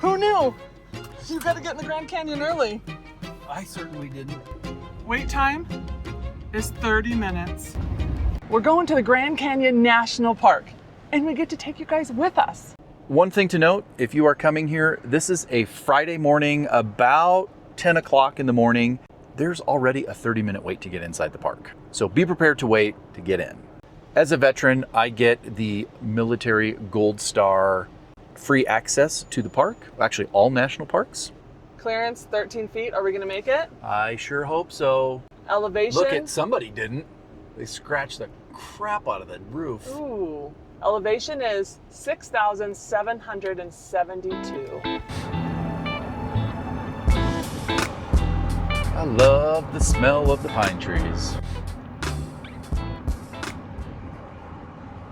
Who knew? You gotta get in the Grand Canyon early. I certainly didn't. Wait time is 30 minutes. We're going to the Grand Canyon National Park, and we get to take you guys with us. One thing to note, if you are coming here, this is a Friday morning, about 10 o'clock in the morning. There's already a 30-minute wait to get inside the park. So be prepared to wait to get in. As a veteran, I get the military Gold Star free access to the park, actually all national parks. Clearance 13 feet, are we gonna make it? I sure hope so. Elevation? Look at, somebody didn't. They scratched the crap out of the roof. Ooh. Elevation is 6,772. I love the smell of the pine trees.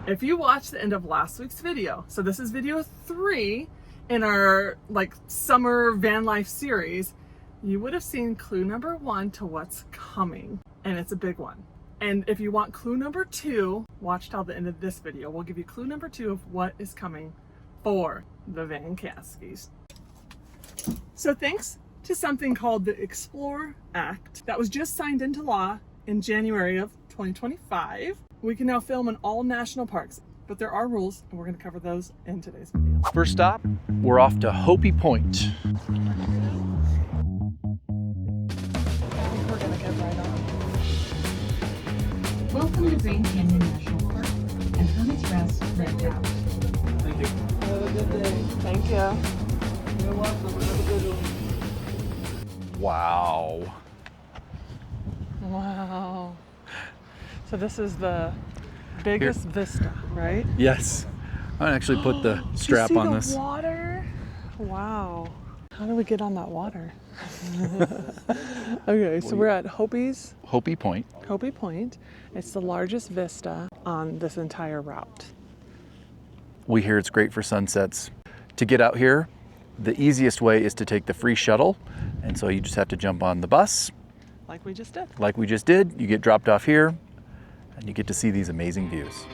If you watched the end of last week's video, so this is video 3 in our summer van life series, you would have seen clue number 1 to what's coming, and it's a big one. And if you want clue number 2, watch till the end of this video. We'll give you clue number 2 of what is coming for the Vancaskeys. So thanks to something called the Explore Act that was just signed into law in January of 2025, we can now film in all national parks, but there are rules, and we're going to cover those in today's video. First stop, we're off to Hopi Point. I think we're going to get right on. Welcome to Grand Canyon National Park and Hermit's Rest Red Route. Thank you. Have a good day. Thank you. You're welcome. Have a good one. Wow. Wow. So this is the biggest vista, right? Yes. I'm gonna actually put the strap you see on the this. Water? Wow. How do we get on that water? Okay, so we're at Hopi Point. Hopi Point. It's the largest vista on this entire route. We hear it's great for sunsets. To get out here, the easiest way is to take the free shuttle. And so you just have to jump on the bus. Like we just did. Like we just did. You get dropped off here and you get to see these amazing views.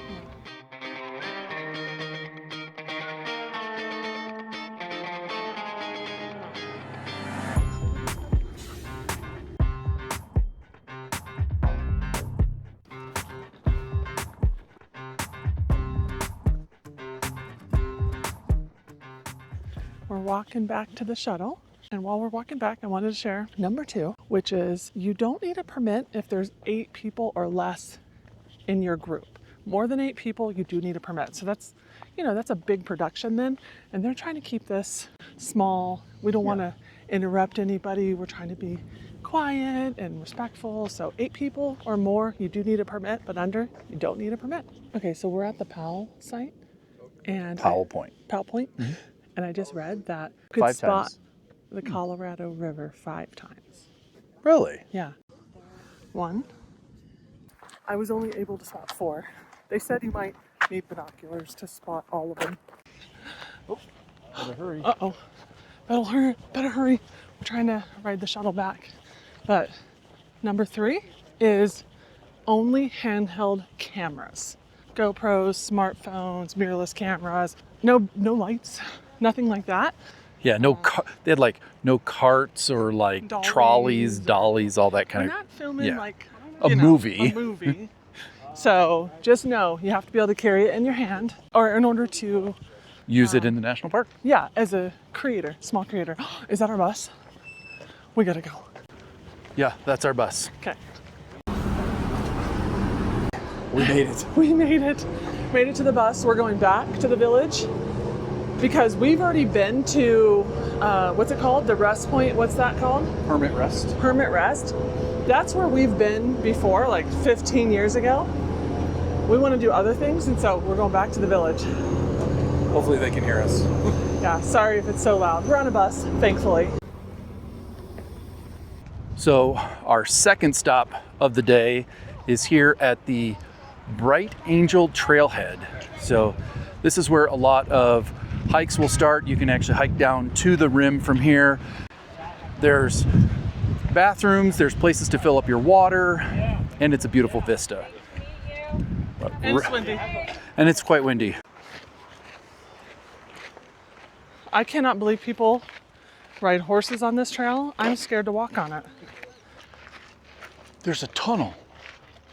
We're walking back to the shuttle. And while we're walking back, I wanted to share number 2, which is you don't need a permit if there's 8 people or less in your group. More than 8 people, you do need a permit. So that's, that's a big production then. And they're trying to keep this small. We don't want to interrupt anybody. We're trying to be quiet and respectful. So 8 people or more, you do need a permit, but under, you don't need a permit. Okay, so we're at the Powell site. And Powell Point. Powell Point. Mm-hmm. And I just read that could 5 spot times. The Colorado River 5 times. Really? Yeah. 1. I was only able to spot 4. They said you might need binoculars to spot all of them. Oh, better hurry. Uh-oh. Better hurry. We're trying to ride the shuttle back. But number 3 is only handheld cameras. GoPros, smartphones, mirrorless cameras. No lights. Nothing like that. Yeah, they had no carts or trolleys, dollies, all that kind We're of. not filming a movie. A movie. So just know you have to be able to carry it in your hand, or in order to use it in the national park. Yeah, as a creator, small creator. Is that our bus? We gotta go. Yeah, that's our bus. Okay. We made it. We made it. Made it to the bus. We're going back to the village because we've already been to, what's it called? The rest point. What's that called? Hermit Rest. Hermit Rest. That's where we've been before, 15 years ago. We want to do other things, and so we're going back to the village. Hopefully they can hear us. Yeah, sorry if it's so loud. We're on a bus, thankfully. So our second stop of the day is here at the Bright Angel Trailhead. So this is where a lot of hikes will start. You can actually hike down to the rim from here. There's bathrooms, there's places to fill up your water, and it's a beautiful vista. And it's windy. And it's quite windy. I cannot believe people ride horses on this trail. I'm scared to walk on it. There's a tunnel.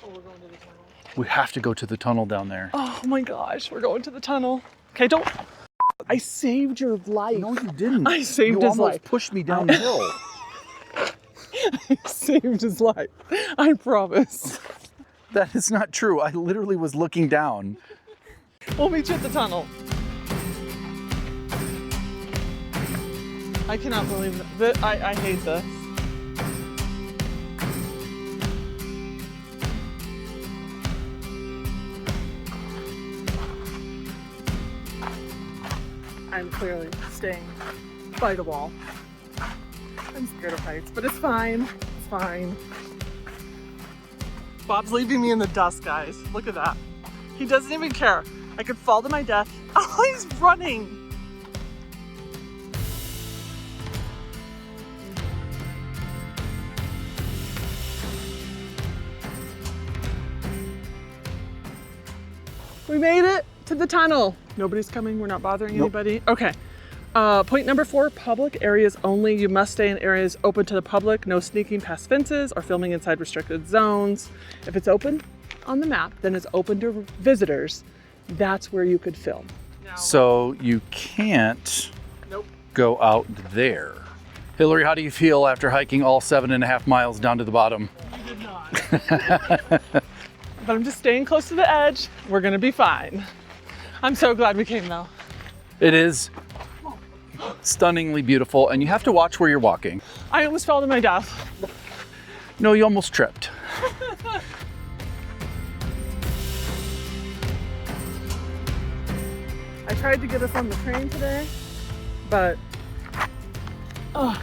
Oh, we're going to the tunnel. We have to go to the tunnel down there. Oh my gosh, we're going to the tunnel. Okay, don't. I saved your life. No, you didn't. I saved his life. You almost pushed me down the hill. I saved his life. I promise. That is not true. I literally was looking down. We'll meet you at the tunnel. I cannot believe that. I hate this. I'm clearly staying by the wall. I'm scared of heights, but it's fine. It's fine. Bob's leaving me in the dust, guys. Look at that. He doesn't even care. I could fall to my death. Oh, he's running. We made it to the tunnel. Nobody's coming. We're not bothering anybody. Okay. Point number 4, public areas only. You must stay in areas open to the public. No sneaking past fences or filming inside restricted zones. If it's open on the map, then it's open to visitors. That's where you could film. So you can't go out there. Hillary, how do you feel after hiking all 7.5 miles down to the bottom? You did not. But I'm just staying close to the edge. We're gonna be fine. I'm so glad we came though. It is stunningly beautiful, and you have to watch where you're walking. I almost fell to my death. No, you almost tripped. I tried to get us on the train today, but it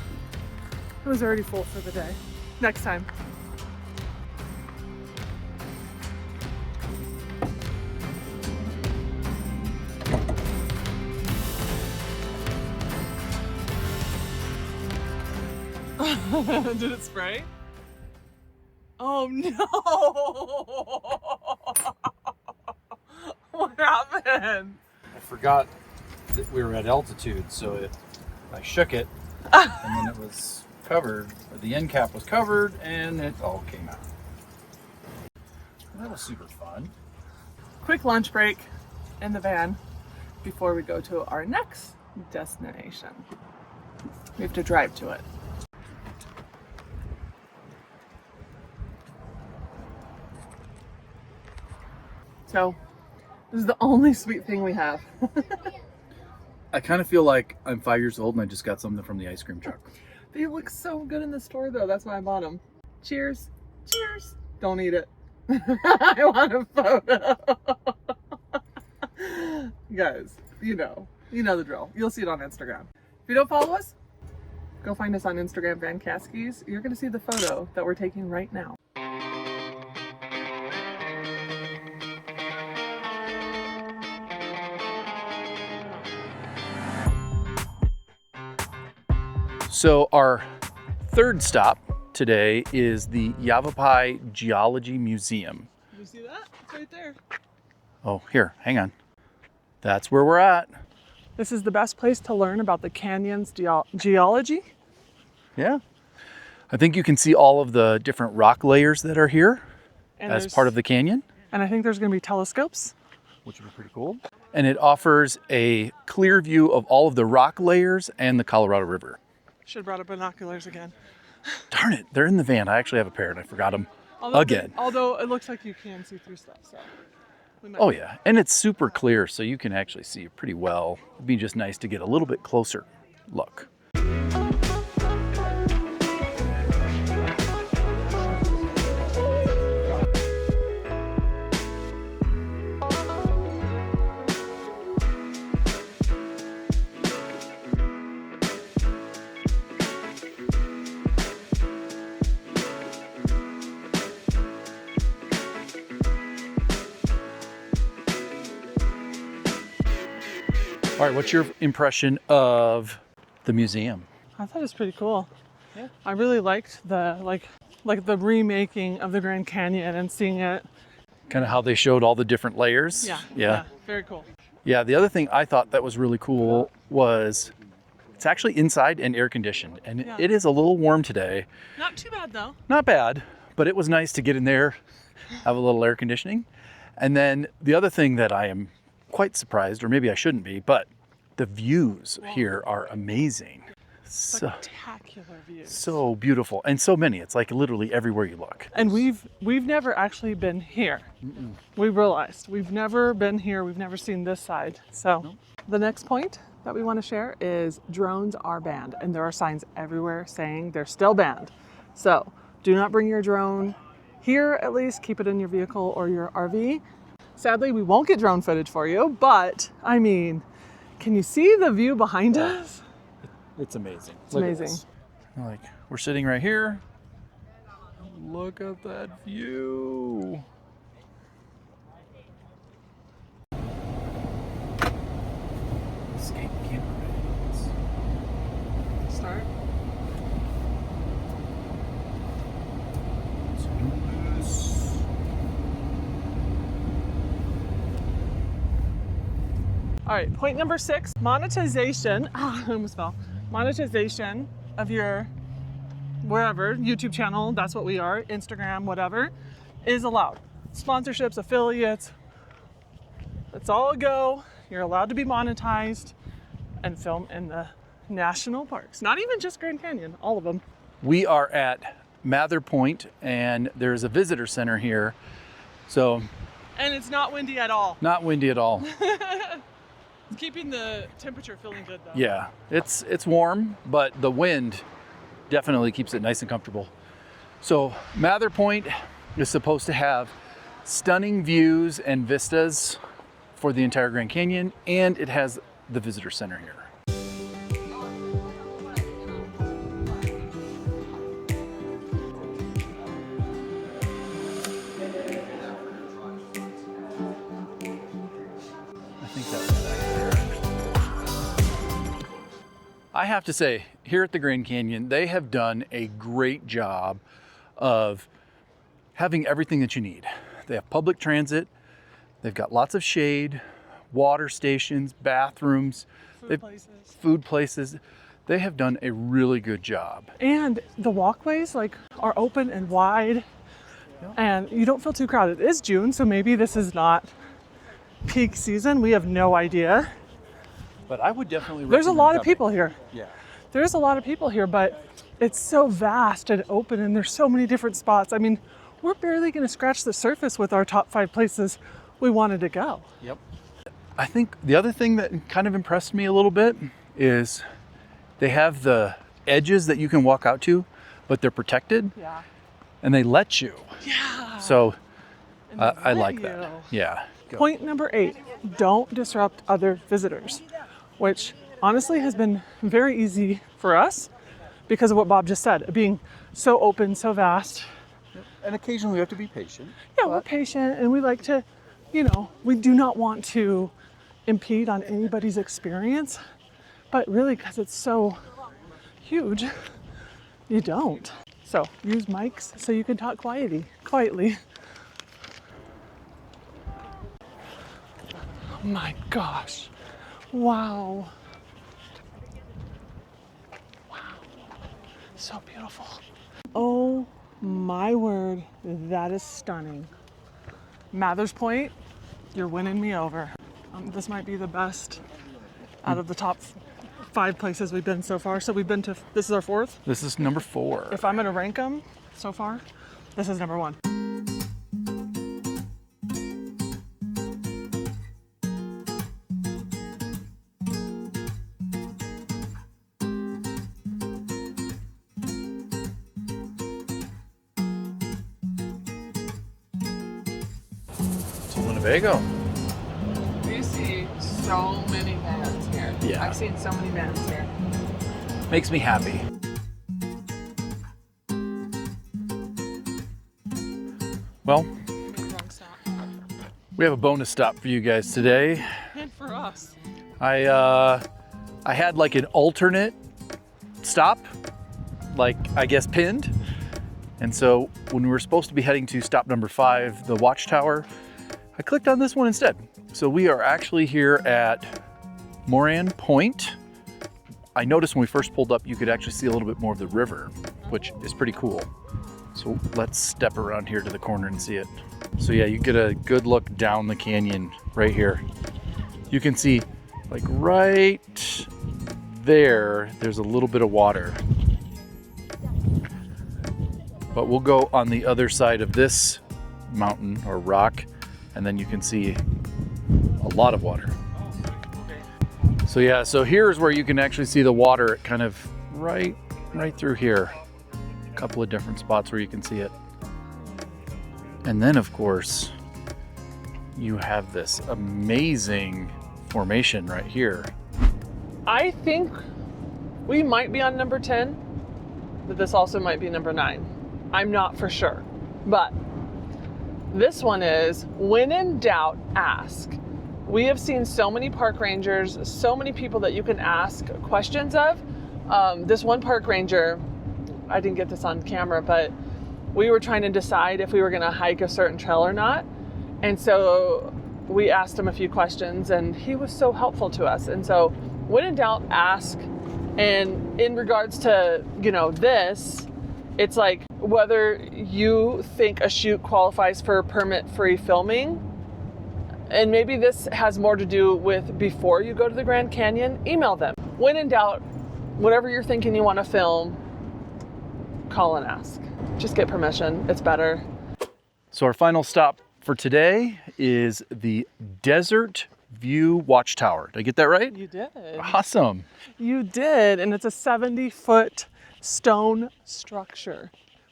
was already full for the day. Next time. Did it spray? Oh no! What happened? I forgot that we were at altitude, so I shook it, and then it was covered. The end cap was covered, and it all came out. That was super fun. Quick lunch break in the van before we go to our next destination. We have to drive to it. So, this is the only sweet thing we have. I kind of feel like I'm 5 years old and I just got something from the ice cream truck. They look so good in the store though, that's why I bought them. Cheers. Cheers. Don't eat it. I want a photo. Guys, you know the drill. You'll see it on Instagram. If you don't follow us, go find us on Instagram, Vancaskeys. You're gonna see the photo that we're taking right now. So our third stop today is the Yavapai Geology Museum. You see that? It's right there. Oh, here, hang on. That's where we're at. This is the best place to learn about the canyon's geology. Yeah. I think you can see all of the different rock layers that are here as part of the canyon. And I think there's going to be telescopes. Which would be pretty cool. And it offers a clear view of all of the rock layers and the Colorado River. Should have brought up binoculars again. Darn it, they're in the van. I actually have a pair and I forgot them again. Although it looks like you can see through stuff, so. Oh yeah, and it's super clear, so you can actually see it pretty well. It'd be just nice to get a little bit closer look. All right, what's your impression of the museum? I thought it was pretty cool. Yeah. I really liked the like the remaking of the Grand Canyon and seeing it. Kind of how they showed all the different layers. Yeah. Very cool. Yeah, the other thing I thought that was really cool was It's actually inside and air conditioned, and Yeah. it is a little warm today. Not too bad though. Not bad, but it was nice to get in there, have a little air conditioning. And then the other thing that I am quite surprised, or maybe I shouldn't be, but the views here are amazing. Spectacular views. So beautiful, and so many. It's like literally everywhere you look. And we've never actually been here. We realized we've never been here. We've never seen this side. So the next point that we want to share is drones are banned, and there are signs everywhere saying they're still banned. So do not bring your drone here. At least keep it in your vehicle or your RV. Sadly, we won't get drone footage for you, but I mean, can you see the view behind us? It's amazing. It's amazing. Like, we're sitting right here. Look at that view. Escape cameras. Start. All right, point number 6, monetization. I almost fell. Monetization of your wherever, YouTube channel, that's what we are, Instagram, whatever, is allowed. Sponsorships, affiliates, it's all a go. You're allowed to be monetized and film in the national parks. Not even just Grand Canyon, all of them. We are at Mather Point, and there's a visitor center here. So, And it's not windy at all. not windy at all. It's keeping the temperature feeling good though. Yeah, it's warm, but the wind definitely keeps it nice and comfortable. So Mather Point is supposed to have stunning views and vistas for the entire Grand Canyon, and it has the visitor center here. I think that was back there. I have to say, here at the Grand Canyon, they have done a great job of having everything that you need. They have public transit, they've got lots of shade, water stations, bathrooms, food places. They have done a really good job. And the walkways are open and wide, and you don't feel too crowded. It is June, so maybe this is not peak season. We have no idea. But I would definitely There's a recommend lot of coming. people here. Yeah. There's a lot of people here, but it's so vast and open, and there's so many different spots. I mean, we're barely going to scratch the surface with our top 5 places we wanted to go. Yep. I think the other thing that kind of impressed me a little bit is they have the edges that you can walk out to, but they're protected. Yeah. And they let you. Yeah. So And they I let like you. that. Yeah. Go. Point number 8, don't disrupt other visitors, which honestly has been very easy for us because of what Bob just said, being so open, so vast. And occasionally we have to be patient. Yeah, we're patient, and we like to, we do not want to impede on anybody's experience, but really because it's so huge, you don't. So use mics so you can talk quietly. Oh my gosh. Wow. Wow. So beautiful. Oh my word, that is stunning. Mather's Point, you're winning me over. This might be the best out of the top 5 places we've been so far. So we've been to, this is our 4th. This is number 4. If I'm gonna rank them so far, this is number 1. To Winnebago. We see so many vans here. Yeah. I've seen so many vans here. Makes me happy. Well, we have a bonus stop for you guys today. And for us. I had like an alternate stop, I guess pinned. And so when we were supposed to be heading to stop number 5, the Watchtower, I clicked on this one instead. So we are actually here at Moran Point. I noticed when we first pulled up, you could actually see a little bit more of the river, which is pretty cool. So let's step around here to the corner and see it. So yeah, you get a good look down the canyon right here. You can see like right there, there's a little bit of water. But we'll go on the other side of this mountain or rock, and then you can see a lot of water. So yeah, so here's where you can actually see the water kind of right through here. A couple of different spots where you can see it. And then of course, you have this amazing formation right here. I think we might be on number 10, but this also might be number 9. I'm not for sure, but this one is, when in doubt, ask. We have seen so many park rangers, so many people that you can ask questions of. This one park ranger, I didn't get this on camera, but we were trying to decide if we were gonna hike a certain trail or not. And so we asked him a few questions and he was so helpful to us. And so when in doubt, ask. And in regards to, this, it's like whether you think a shoot qualifies for permit-free filming, and maybe this has more to do with before you go to the Grand Canyon, email them. When in doubt, whatever you're thinking you want to film, call and ask. Just get permission, it's better. So our final stop for today is the Desert View Watchtower. Did I get that right? You did. Awesome. You did, and it's a 70-foot stone structure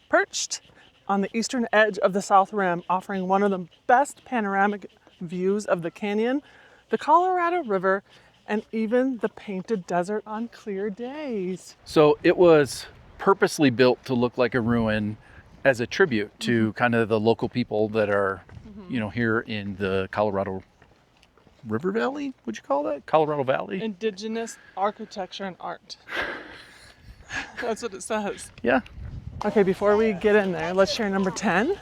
perched on the eastern edge of the South Rim, offering one of the best panoramic views of the canyon, the Colorado River, and even the Painted Desert on clear days. So it was purposely built to look like a ruin as a tribute to kind of the local people that are, here in the Colorado River Valley, would you call that? Colorado Valley? Indigenous architecture and art. That's what it says. Yeah. Okay, before we get in there, let's share number 10.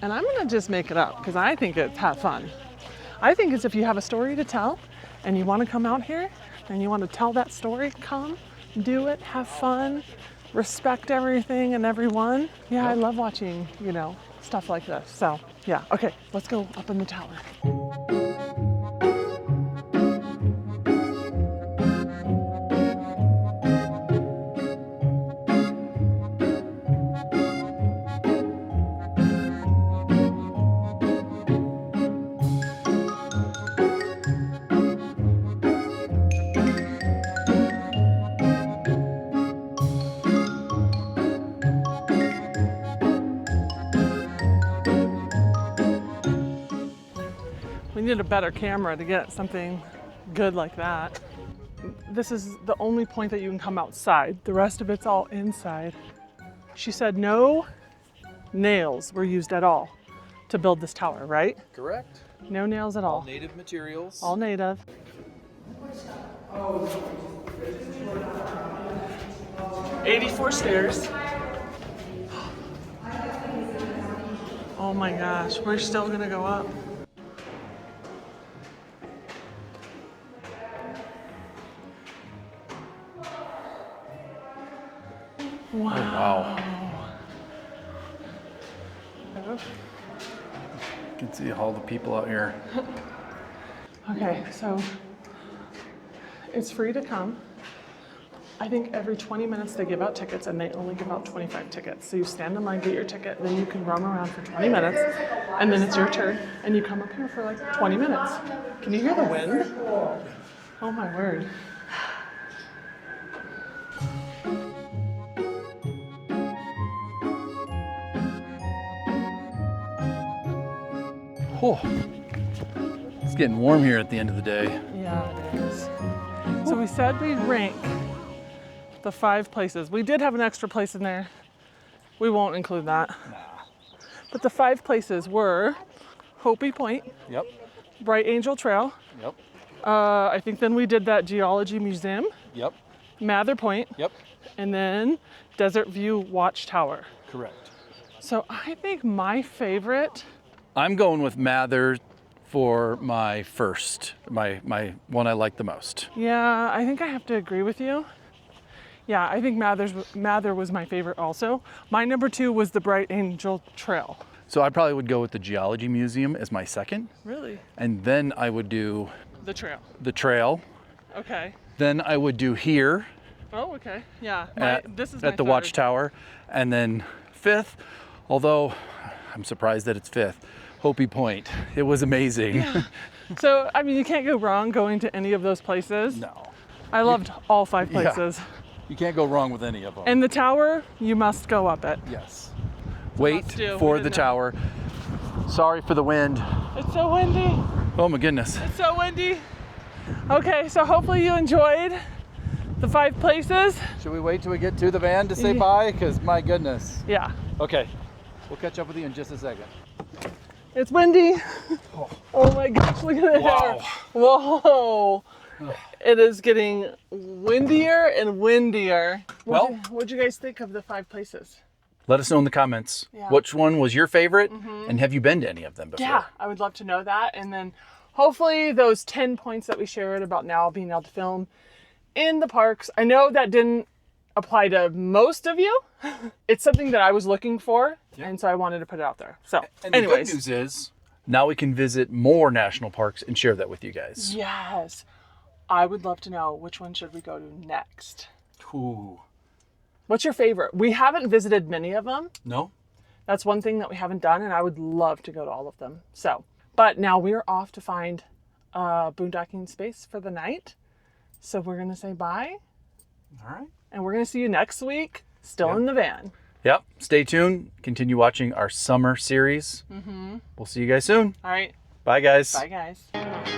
And I'm gonna just make it up because I think it's have fun. I think it's if you have a story to tell and you wanna come out here and you wanna tell that story, come, do it, have fun, respect everything and everyone. Yeah, I love watching, stuff like this. So yeah, okay, let's go up in the tower. We need a better camera to get something good like that. This is the only point that you can come outside. The rest of it's all inside. She said no nails were used at all to build this tower, right? Correct. No nails at all. All native materials. All native. 84 stairs. Oh my gosh, we're still gonna go up. Wow. Oh, wow. You can see all the people out here. Okay, so it's free to come. I think every 20 minutes they give out tickets, and they only give out 25 tickets. So you stand in line, get your ticket, then you can roam around for 20 minutes, and then it's your turn, and you come up here for like 20 minutes. Can you hear the wind? Oh my word. Oh, it's getting warm here at the end of the day. Yeah, it is. So we said we'd rank the 5 places. We did have an extra place in there. We won't include that. Nah. But the 5 places were Hopi Point, Yep. Bright Angel Trail. Yep. I think then we did that Geology Museum, Yep. Mather Point, Yep. and then Desert View Watchtower. Correct. So I think my favorite, I'm going with Mather for my first, my one I like the most. Yeah, I think I have to agree with you. Yeah, I think Mather was my favorite also. My number 2 was the Bright Angel Trail. So I probably would go with the Geology Museum as my second. Really? And then I would do The trail. the trail. Okay. Then I would do here Oh, okay. Yeah. This is at my the third. Watchtower. And then fifth, although I'm surprised that it's fifth, Hopi Point. It was amazing. Yeah. So, I mean, you can't go wrong going to any of those places. No. I loved all 5 Yeah. places. You can't go wrong with any of them. And the tower, you must go up it. yes. Wait must do. for We the didn't know. tower. Sorry for the wind. It's so windy. Oh my goodness. It's so windy. Okay, so hopefully you enjoyed the 5 places. Should we wait till we get to the van to say Yeah. bye? Because my goodness. Yeah. Okay. We'll catch up with you in just a second. It's windy. Oh my gosh, look at the Wow. hair. Whoa. It is getting windier and windier. Well- What'd you guys think of the 5 places? Let us know in the comments. Yeah. Which one was your favorite? And have you been to any of them before? Yeah, I would love to know that. And then hopefully those 10 points that we shared about now being able to film in the parks. I know that didn't apply to most of you. It's something that I was looking for. Yeah. And so I wanted to put it out there. So And the anyways. good news is now we can visit more national parks and share that with you guys. Yes. I would love to know which one should we go to next. Ooh. What's your favorite? We haven't visited many of them. No? That's one thing that we haven't done, and I would love to go to all of them. So, but now we're off to find a boondocking space for the night. So we're going to say bye, All right. and we're going to see you next week, still in the van. Yep. Stay tuned. Continue watching our summer series. We'll see you guys soon. All right. Bye, guys. Bye, guys.